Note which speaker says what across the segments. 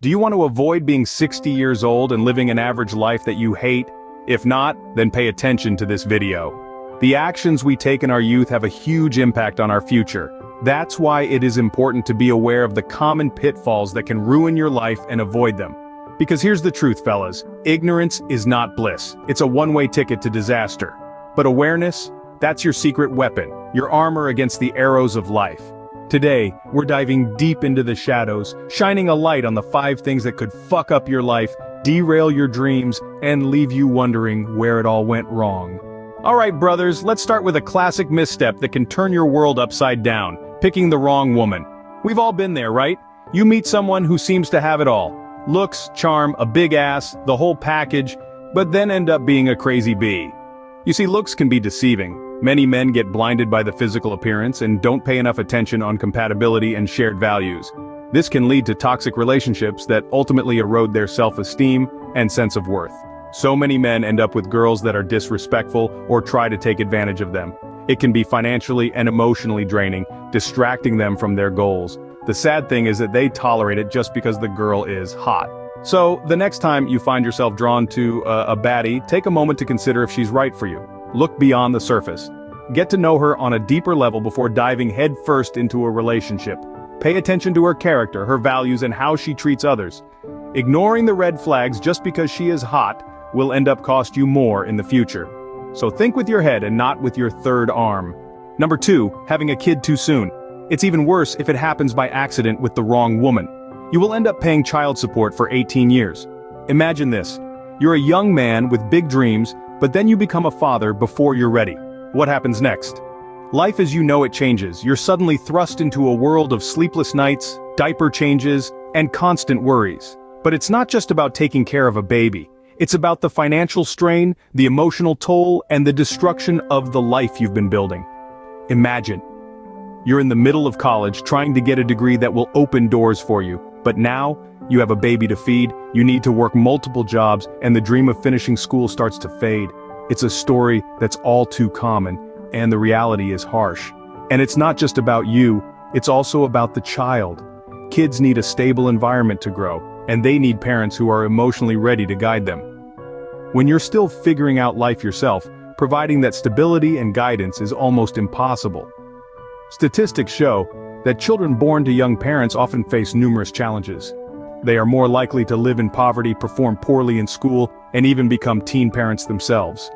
Speaker 1: Do you want to avoid being 60 years old and living an average life that you hate? If not, then pay attention to this video. The actions we take in our youth have a huge impact on our future. That's why it is important to be aware of the common pitfalls that can ruin your life and avoid them. Because here's the truth, fellas. Ignorance is not bliss. It's a one-way ticket to disaster. But awareness? That's your secret weapon, your armor against the arrows of life. Today, we're diving deep into the shadows, shining a light on the 5 things that could fuck up your life, derail your dreams, and leave you wondering where it all went wrong. Alright brothers, let's start with a classic misstep that can turn your world upside down, picking the wrong woman. We've all been there, right? You meet someone who seems to have it all. Looks, charm, a big ass, the whole package, but then end up being a crazy bee. You see, looks can be deceiving. Many men get blinded by the physical appearance and don't pay enough attention on compatibility and shared values. This can lead to toxic relationships that ultimately erode their self-esteem and sense of worth. So many men end up with girls that are disrespectful or try to take advantage of them. It can be financially and emotionally draining, distracting them from their goals. The sad thing is that they tolerate it just because the girl is hot. So, the next time you find yourself drawn to a baddie, take a moment to consider if she's right for you. Look beyond the surface. Get to know her on a deeper level before diving headfirst into a relationship. Pay attention to her character, her values, and how she treats others. Ignoring the red flags just because she is hot will end up cost you more in the future. So think with your head and not with your third arm. Number 2, having a kid too soon. It's even worse if it happens by accident with the wrong woman. You will end up paying child support for 18 years. Imagine this. You're a young man with big dreams, but then you become a father before you're ready. What happens next? Life as you know it changes. You're suddenly thrust into a world of sleepless nights, diaper changes, and constant worries. But it's not just about taking care of a baby. It's about the financial strain, the emotional toll, and the destruction of the life you've been building. Imagine. You're in the middle of college trying to get a degree that will open doors for you, but now, you have a baby to feed, you need to work multiple jobs, and the dream of finishing school starts to fade. It's a story that's all too common, and the reality is harsh. And it's not just about you, it's also about the child. Kids need a stable environment to grow, and they need parents who are emotionally ready to guide them. When you're still figuring out life yourself, providing that stability and guidance is almost impossible. Statistics show that children born to young parents often face numerous challenges. They are more likely to live in poverty, perform poorly in school, and even become teen parents themselves.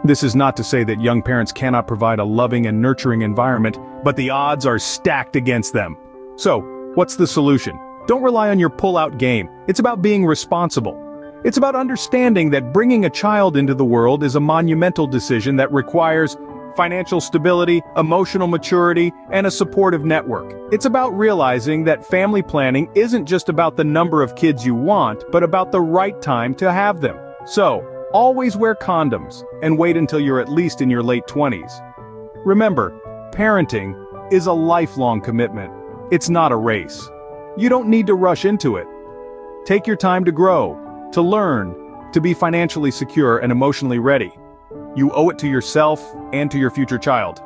Speaker 1: This is not to say that young parents cannot provide a loving and nurturing environment, but the odds are stacked against them. So, what's the solution? Don't rely on your pull-out game. It's about being responsible. It's about understanding that bringing a child into the world is a monumental decision that requires financial stability, emotional maturity, and a supportive network. It's about realizing that family planning isn't just about the number of kids you want, but about the right time to have them. So, always wear condoms, and wait until you're at least in your late 20s. Remember, parenting is a lifelong commitment. It's not a race. You don't need to rush into it. Take your time to grow, to learn, to be financially secure and emotionally ready. You owe it to yourself and to your future child.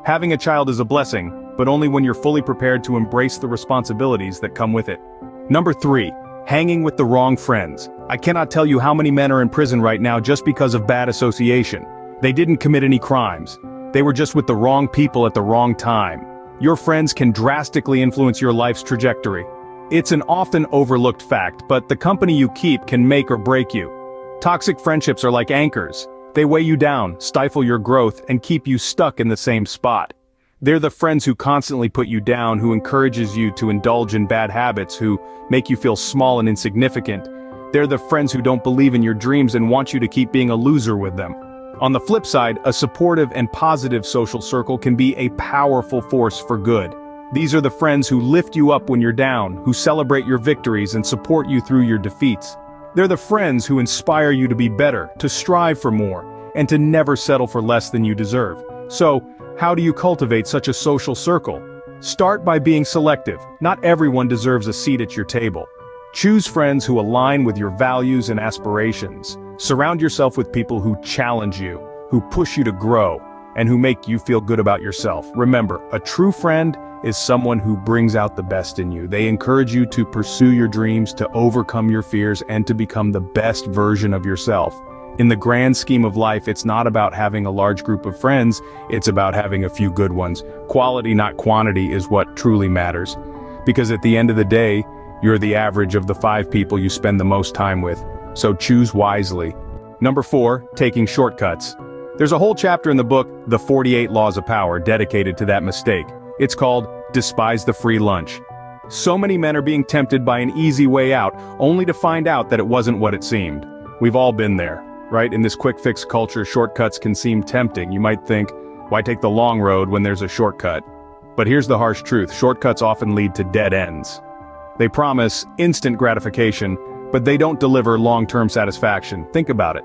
Speaker 1: Having a child is a blessing, but only when you're fully prepared to embrace the responsibilities that come with it. Number 3, hanging with the wrong friends. I cannot tell you how many men are in prison right now just because of bad association. They didn't commit any crimes. They were just with the wrong people at the wrong time. Your friends can drastically influence your life's trajectory. It's an often overlooked fact, but the company you keep can make or break you. Toxic friendships are like anchors. They weigh you down, stifle your growth, and keep you stuck in the same spot. They're the friends who constantly put you down, who encourages you to indulge in bad habits, who make you feel small and insignificant. They're the friends who don't believe in your dreams and want you to keep being a loser with them. On the flip side, a supportive and positive social circle can be a powerful force for good. These are the friends who lift you up when you're down, who celebrate your victories and support you through your defeats. They're the friends who inspire you to be better, to strive for more, and to never settle for less than you deserve. So, how do you cultivate such a social circle? Start by being selective. Not everyone deserves a seat at your table. Choose friends who align with your values and aspirations. Surround yourself with people who challenge you, who push you to grow, and who make you feel good about yourself. Remember, a true friend is someone who brings out the best in you. They encourage you to pursue your dreams, to overcome your fears, and to become the best version of yourself. In the grand scheme of life, it's not about having a large group of friends, it's about having a few good ones. Quality, not quantity, is what truly matters. Because at the end of the day, you're the average of the 5 people you spend the most time with. So choose wisely. Number 4, taking shortcuts. There's a whole chapter in the book, The 48 Laws of Power, dedicated to that mistake. It's called Despise the Free Lunch. So many men are being tempted by an easy way out, only to find out that it wasn't what it seemed. We've all been there, right? In this quick fix culture, shortcuts can seem tempting. You might think, why take the long road when there's a shortcut? But here's the harsh truth, shortcuts often lead to dead ends. They promise instant gratification, but they don't deliver long-term satisfaction. Think about it.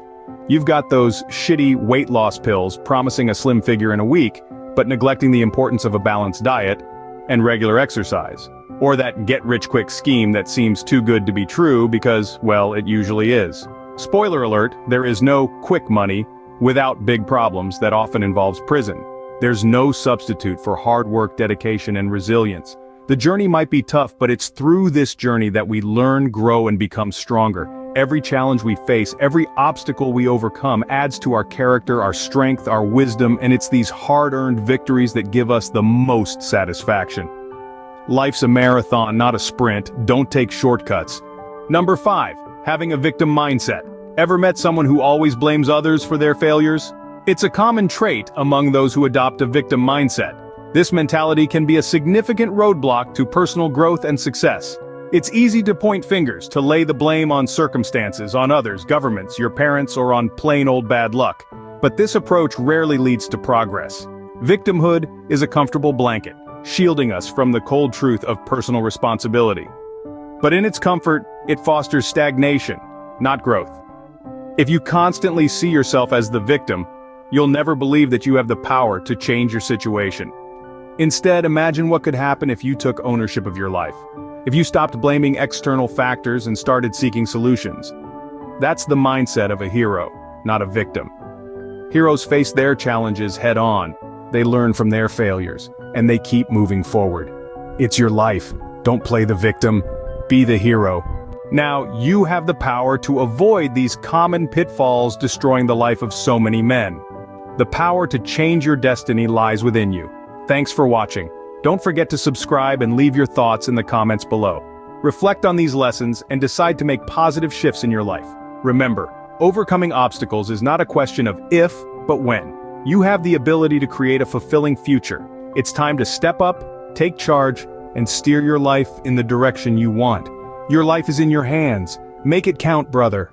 Speaker 1: You've got those shitty weight loss pills promising a slim figure in a week, but neglecting the importance of a balanced diet and regular exercise. Or that get-rich-quick scheme that seems too good to be true because, well, it usually is. Spoiler alert, there is no quick money without big problems that often involves prison. There's no substitute for hard work, dedication, and resilience. The journey might be tough, but it's through this journey that we learn, grow, and become stronger. Every challenge we face, every obstacle we overcome adds to our character, our strength, our wisdom, and it's these hard-earned victories that give us the most satisfaction. Life's a marathon, not a sprint. Don't take shortcuts. Number 5, having a victim mindset. Ever met someone who always blames others for their failures? It's a common trait among those who adopt a victim mindset. This mentality can be a significant roadblock to personal growth and success. It's easy to point fingers, to lay the blame on circumstances, on others, governments, your parents, or on plain old bad luck. But this approach rarely leads to progress. Victimhood is a comfortable blanket, shielding us from the cold truth of personal responsibility. But in its comfort, it fosters stagnation, not growth. If you constantly see yourself as the victim, you'll never believe that you have the power to change your situation. Instead, imagine what could happen if you took ownership of your life. If you stopped blaming external factors and started seeking solutions. That's the mindset of a hero, not a victim. Heroes face their challenges head on. They learn from their failures, and they keep moving forward. It's your life. Don't play the victim. Be the hero. Now, you have the power to avoid these common pitfalls destroying the life of so many men. The power to change your destiny lies within you. Thanks for watching. Don't forget to subscribe and leave your thoughts in the comments below. Reflect on these lessons and decide to make positive shifts in your life. Remember, overcoming obstacles is not a question of if, but when. You have the ability to create a fulfilling future. It's time to step up, take charge, and steer your life in the direction you want. Your life is in your hands. Make it count, brother.